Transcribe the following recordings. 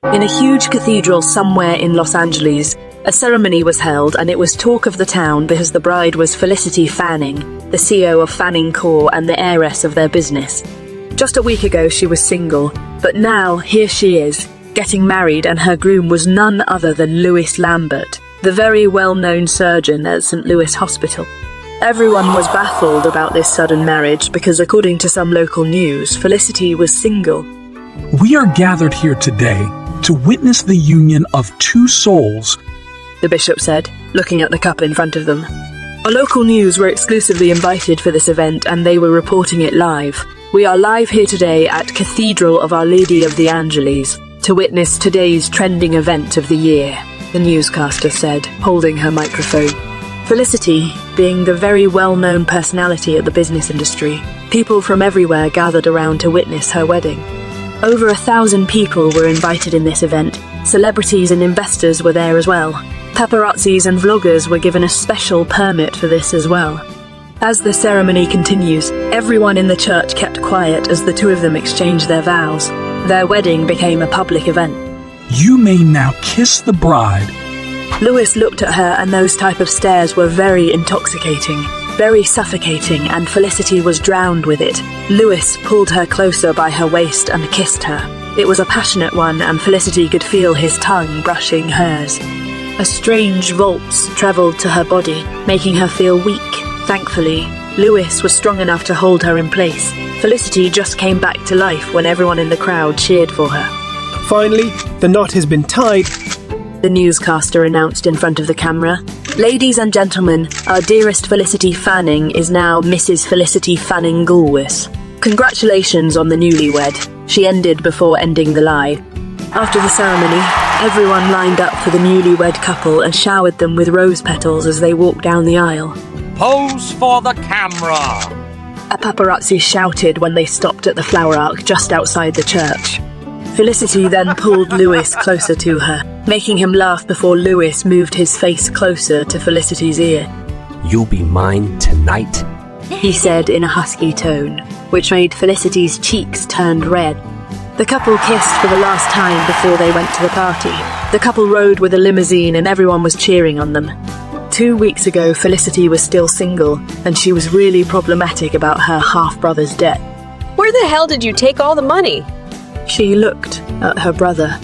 In a huge cathedral somewhere in Los Angeles, a ceremony was held and it was talk of the town because the bride was Felicity Fanning, the CEO of Fanning Corp and the heiress of their business. Just a week ago she was single, but now here she is, getting married, and her groom was none other than Louis Lambert, the very well-known surgeon at St. Louis Hospital. Everyone was baffled about this sudden marriage because, according to some local news, Felicity was single. We are gathered here today to witness the union of two souls, the bishop said, looking at the couple in front of them. Our local news were exclusively invited for this event and they were reporting it live. We are live here today at Cathedral of Our Lady of the Angeles to witness today's trending event of the year, the newscaster said, holding her microphone. Felicity, being the very well-known personality at the business industry, people from everywhere gathered around to witness her wedding. Over 1,000 people were invited in this event. Celebrities and investors were there as well. Paparazzis and vloggers were given a special permit for this as well. As the ceremony continues, everyone in the church kept quiet as the two of them exchanged their vows. Their wedding became a public event. You may now kiss the bride. Louis looked at her and those type of stares were very intoxicating, very suffocating, and Felicity was drowned with it. Louis pulled her closer by her waist and kissed her. It was a passionate one and Felicity could feel his tongue brushing hers. A strange waltz travelled to her body, making her feel weak. Thankfully, Louis was strong enough to hold her in place. Felicity just came back to life when everyone in the crowd cheered for her. Finally, the knot has been tied, the newscaster announced in front of the camera. Ladies and gentlemen, our dearest Felicity Fanning is now Mrs. Felicity Fanning Gulwis. Congratulations on the newlywed, she ended before ending the lie. After the ceremony, everyone lined up for the newlywed couple and showered them with rose petals as they walked down the aisle. Pose for the camera! A paparazzi shouted when they stopped at the flower arch just outside the church. Felicity then pulled Louis closer to her, making him laugh before Louis moved his face closer to Felicity's ear. You'll be mine tonight, he said in a husky tone, which made Felicity's cheeks turn red. The couple kissed for the last time before they went to the party. The couple rode with a limousine and everyone was cheering on them. 2 weeks ago, Felicity was still single, and she was really problematic about her half-brother's debt. Where the hell did you take all the money? She looked at her brother.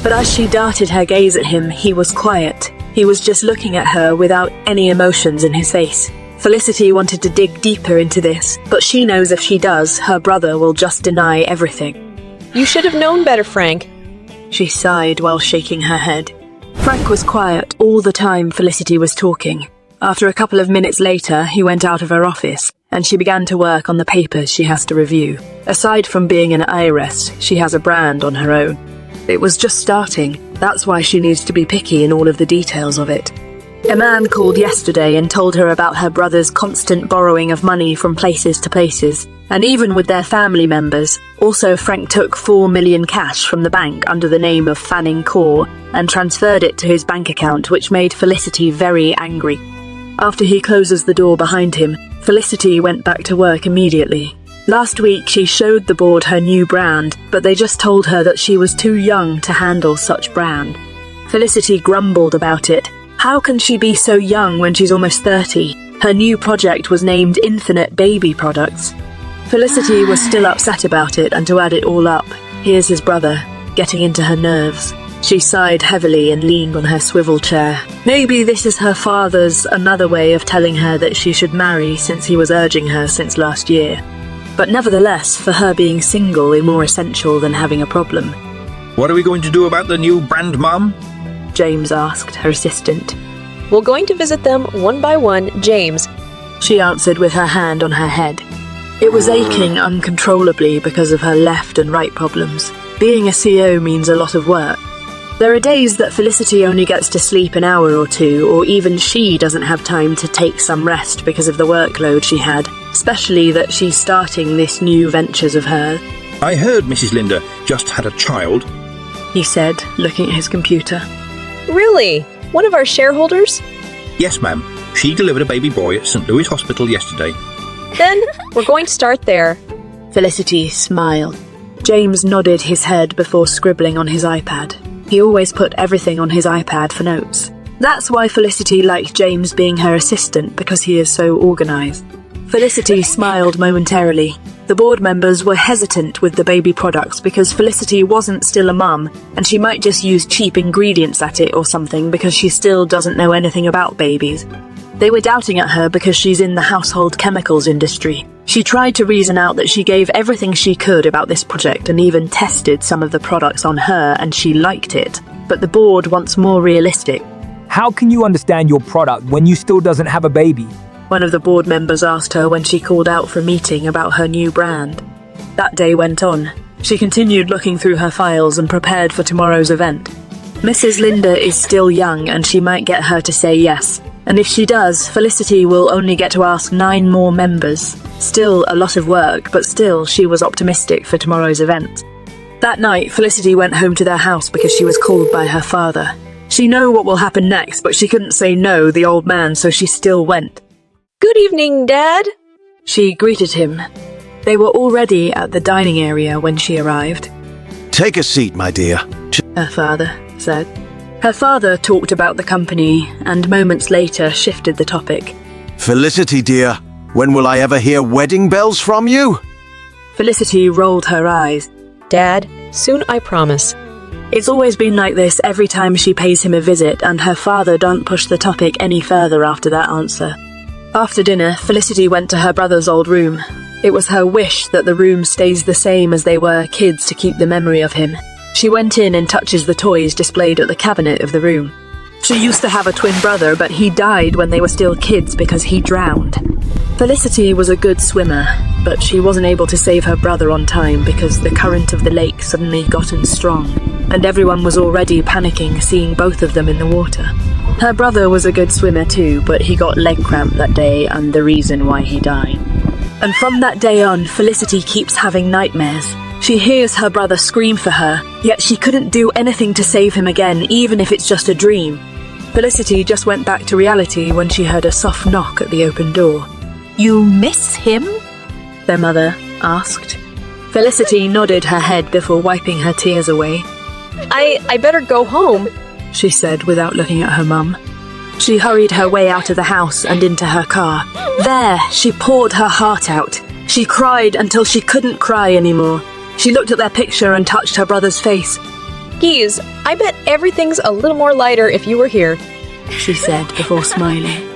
But as she darted her gaze at him, he was quiet. He was just looking at her without any emotions in his face. Felicity wanted to dig deeper into this, but she knows if she does, her brother will just deny everything. You should have known better, Frank, she sighed while shaking her head. Frank was quiet all the time Felicity was talking. After a couple of minutes later, he went out of her office, and she began to work on the papers she has to review. Aside from being an heiress, she has a brand on her own. It was just starting. That's why she needs to be picky in all of the details of it. A man called yesterday and told her about her brother's constant borrowing of money from places to places, and even with their family members. Also, Frank took $4 million cash from the bank under the name of Fanning Corp and transferred it to his bank account, which made Felicity very angry. After he closes the door behind him, Felicity went back to work immediately. Last week, she showed the board her new brand, but they just told her that she was too young to handle such brand. Felicity grumbled about it. How can she be so young when she's almost 30? Her new project was named Infinite Baby Products. Felicity was still upset about it, and to add it all up, here's his brother, getting into her nerves. She sighed heavily and leaned on her swivel chair. Maybe this is her father's another way of telling her that she should marry since he was urging her since last year. But nevertheless, for her being single is more essential than having a problem. What are we going to do about the new brand, Mum? James asked her assistant. We're going to visit them one by one, James, she answered with her hand on her head. It was aching uncontrollably because of her left and right problems. Being a CEO means a lot of work. There are days that Felicity only gets to sleep an hour or two, or even she doesn't have time to take some rest because of the workload she had, especially that she's starting this new ventures of hers. I heard Mrs. Linda just had a child, he said, looking at his computer. Really? One of our shareholders? Yes, ma'am. She delivered a baby boy at St. Louis Hospital yesterday. Then we're going to start there. Felicity smiled. James nodded his head before scribbling on his iPad. He always put everything on his iPad for notes. That's why Felicity liked James being her assistant, because he is so organized. Felicity smiled momentarily. The board members were hesitant with the baby products because Felicity wasn't still a mum, and she might just use cheap ingredients at it or something because she still doesn't know anything about babies. They were doubting at her because she's in the household chemicals industry. She tried to reason out that she gave everything she could about this project and even tested some of the products on her, and she liked it. But the board wants more realistic. How can you understand your product when you still doesn't have a baby? One of the board members asked her when she called out for a meeting about her new brand. That day went on. She continued looking through her files and prepared for tomorrow's event. Mrs. Linda is still young and she might get her to say yes. And if she does, Felicity will only get to ask 9 more members. Still a lot of work, but still she was optimistic for tomorrow's event. That night, Felicity went home to their house because she was called by her father. She knew what will happen next, but she couldn't say no, the old man, so she still went. Good evening, Dad. She greeted him. They were already at the dining area when she arrived. Take a seat, my dear. Her father said. Her father talked about the company and moments later shifted the topic. Felicity, dear, when will I ever hear wedding bells from you? Felicity rolled her eyes. Dad, soon I promise. It's always been like this every time she pays him a visit, and her father don't push the topic any further after that answer. After dinner, Felicity went to her brother's old room. It was her wish that the room stays the same as they were kids to keep the memory of him. She went in and touches the toys displayed at the cabinet of the room. She used to have a twin brother, but he died when they were still kids because he drowned. Felicity was a good swimmer, but she wasn't able to save her brother on time because the current of the lake suddenly gotten strong, and everyone was already panicking seeing both of them in the water. Her brother was a good swimmer too, but he got leg cramp that day and the reason why he died. And from that day on, Felicity keeps having nightmares. She hears her brother scream for her, yet she couldn't do anything to save him again, even if it's just a dream. Felicity just went back to reality when she heard a soft knock at the open door. You miss him? Their mother asked. Felicity nodded her head before wiping her tears away. I better go home, she said without looking at her mum. She hurried her way out of the house and into her car. There, she poured her heart out. She cried until she couldn't cry anymore. She looked at their picture and touched her brother's face. Geez, I bet everything's a little more lighter if you were here, she said before smiling.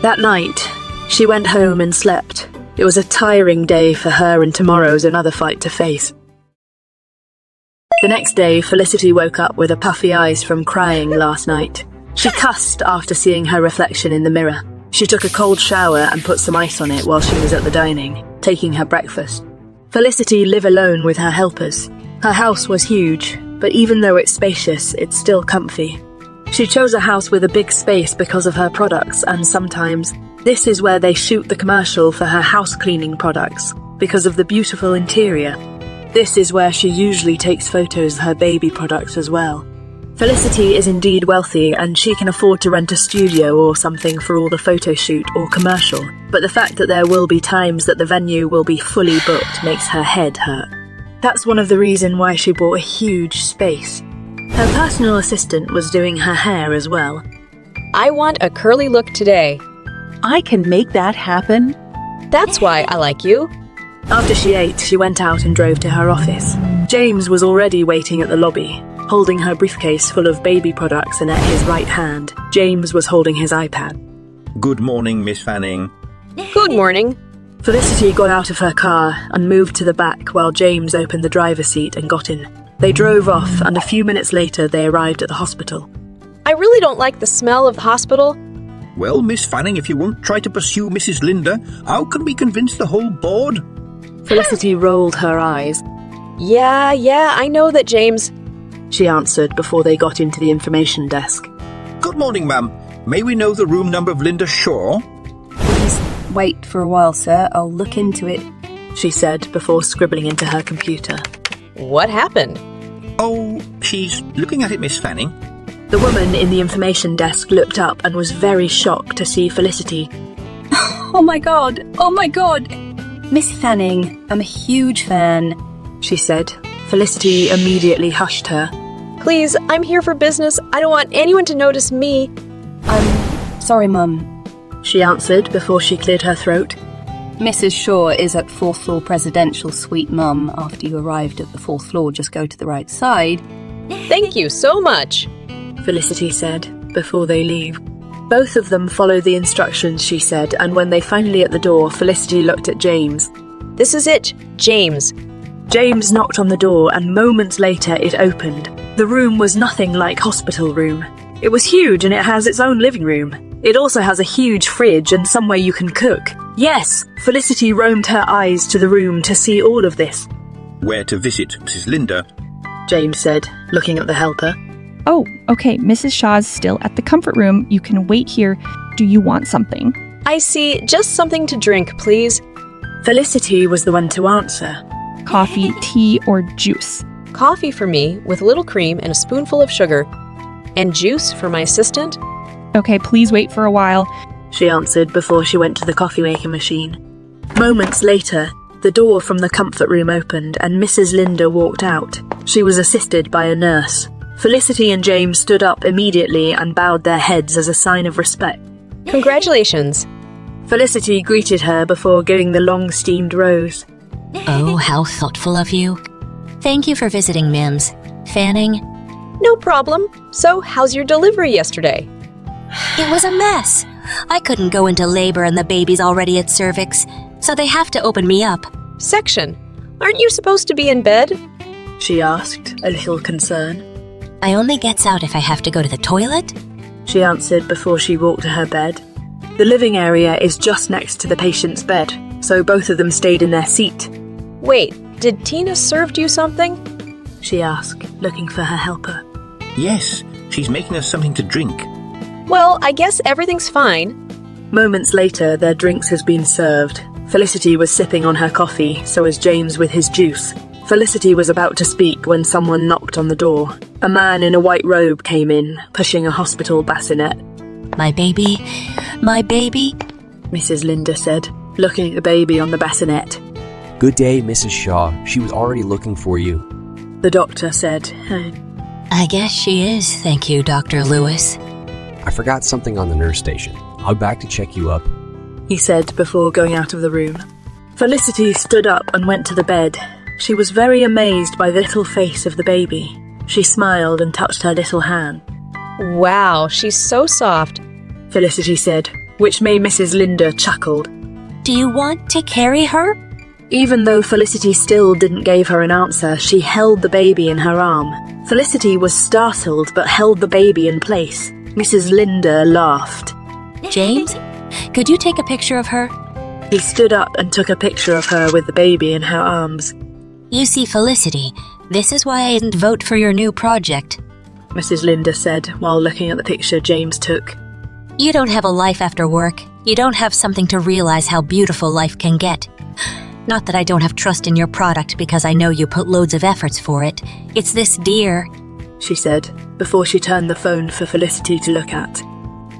That night, she went home and slept. It was a tiring day for her, and tomorrow's another fight to face. The next day, Felicity woke up with a puffy eyes from crying last night. She cussed after seeing her reflection in the mirror. She took a cold shower and put some ice on it while she was at the dining, taking her breakfast. Felicity lived alone with her helpers. Her house was huge, but even though it's spacious, it's still comfy. She chose a house with a big space because of her products, and sometimes this is where they shoot the commercial for her house cleaning products, because of the beautiful interior. This is where she usually takes photos of her baby products as well. Felicity is indeed wealthy and she can afford to rent a studio or something for all the photo shoot or commercial, but the fact that there will be times that the venue will be fully booked makes her head hurt. That's one of the reasons why she bought a huge space. Her personal assistant was doing her hair as well. I want a curly look today. I can make that happen. That's why I like you. After she ate, she went out and drove to her office. James was already waiting at the lobby, holding her briefcase full of baby products, and at his right hand, James was holding his iPad. Good morning, Miss Fanning. Good morning. Felicity got out of her car and moved to the back while James opened the driver's seat and got in. They drove off, and a few minutes later they arrived at the hospital. I really don't like the smell of the hospital. Well, Miss Fanning, if you won't try to pursue Mrs. Linda, how can we convince the whole board? Felicity rolled her eyes. Yeah, I know that, James, she answered before they got into the information desk. Good morning, ma'am. May we know the room number of Linda Shaw? Please wait for a while, sir. I'll look into it, she said before scribbling into her computer. What happened? Oh, she's looking at it, Miss Fanning. The woman in the information desk looked up and was very shocked to see Felicity. Oh my god! Miss Fanning, I'm a huge fan, she said. Felicity immediately hushed her. Please, I'm here for business. I don't want anyone to notice me. I'm sorry, Mum. She answered before she cleared her throat. Mrs. Shaw is at 4th floor presidential suite, Mum. After you arrived at the 4th floor, just go to the right side. Thank you so much. Felicity said before they leave. Both of them followed the instructions she said, and when they finally at the door, Felicity looked at James. This is it, James. James knocked on the door, and moments later it opened. The room was nothing like hospital room. It was huge and it has its own living room. It also has a huge fridge and somewhere you can cook. Yes, Felicity roamed her eyes to the room to see all of this. Where to visit Mrs. Linda? James said, looking at the helper. Oh, okay, Mrs. Shaw's still at the comfort room. You can wait here. Do you want something? I see. Just something to drink, please. Felicity was the one to answer. Coffee, tea, or juice? Coffee for me, with a little cream and a spoonful of sugar. And juice for my assistant? Okay, please wait for a while. She answered before she went to the coffee maker machine. Moments later, the door from the comfort room opened and Mrs. Linda walked out. She was assisted by a nurse. Felicity and James stood up immediately and bowed their heads as a sign of respect. Congratulations. Felicity greeted her before giving the long steamed rose. Oh, how thoughtful of you. Thank you for visiting, Mims. Fanning? No problem. So, how's your delivery yesterday? It was a mess. I couldn't go into labor and the baby's already at cervix, so they have to open me up. Section. Aren't you supposed to be in bed? She asked, a little concerned. I only gets out if I have to go to the toilet. She answered before she walked to her bed. The living area is just next to the patient's bed, so both of them stayed in their seat. Wait, did Tina served you something? She asked, looking for her helper. Yes, she's making us something to drink. Well, I guess everything's fine. Moments later, their drinks has been served. Felicity was sipping on her coffee, so was James with his juice. Felicity was about to speak when someone knocked on the door. A man in a white robe came in, pushing a hospital bassinet. My baby, Mrs. Linda said, looking at the baby on the bassinet. Good day, Mrs. Shaw. She was already looking for you. The doctor said, I guess she is, thank you, Dr. Lewis. I forgot something on the nurse station. I'll be back to check you up. He said before going out of the room. Felicity stood up and went to the bed. She was very amazed by the little face of the baby. She smiled and touched her little hand. Wow, she's so soft. Felicity said, which made Mrs. Linda chuckled. Do you want to carry her? Even though Felicity still didn't give her an answer, she held the baby in her arm. Felicity was startled but held the baby in place. Mrs. Linda laughed. James, could you take a picture of her? He stood up and took a picture of her with the baby in her arms. You see, Felicity, this is why I didn't vote for your new project. Mrs. Linda said while looking at the picture James took. You don't have a life after work. You don't have something to realize how beautiful life can get. Not that I don't have trust in your product because I know you put loads of efforts for it. It's this dear, she said, before she turned the phone for Felicity to look at.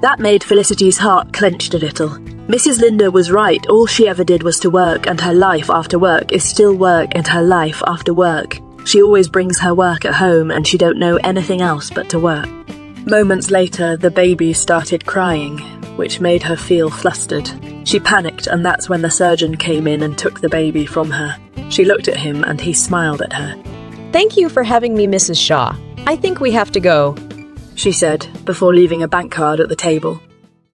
That made Felicity's heart clenched a little. Mrs. Linda was right. All she ever did was to work, and her life after work is still work and her life after work. She always brings her work at home and she don't know anything else but to work. Moments later, the baby started crying, which made her feel flustered. She panicked, and that's when the surgeon came in and took the baby from her. She looked at him and he smiled at her. Thank you for having me, Mrs. Shaw. I think we have to go, she said, before leaving a bank card at the table.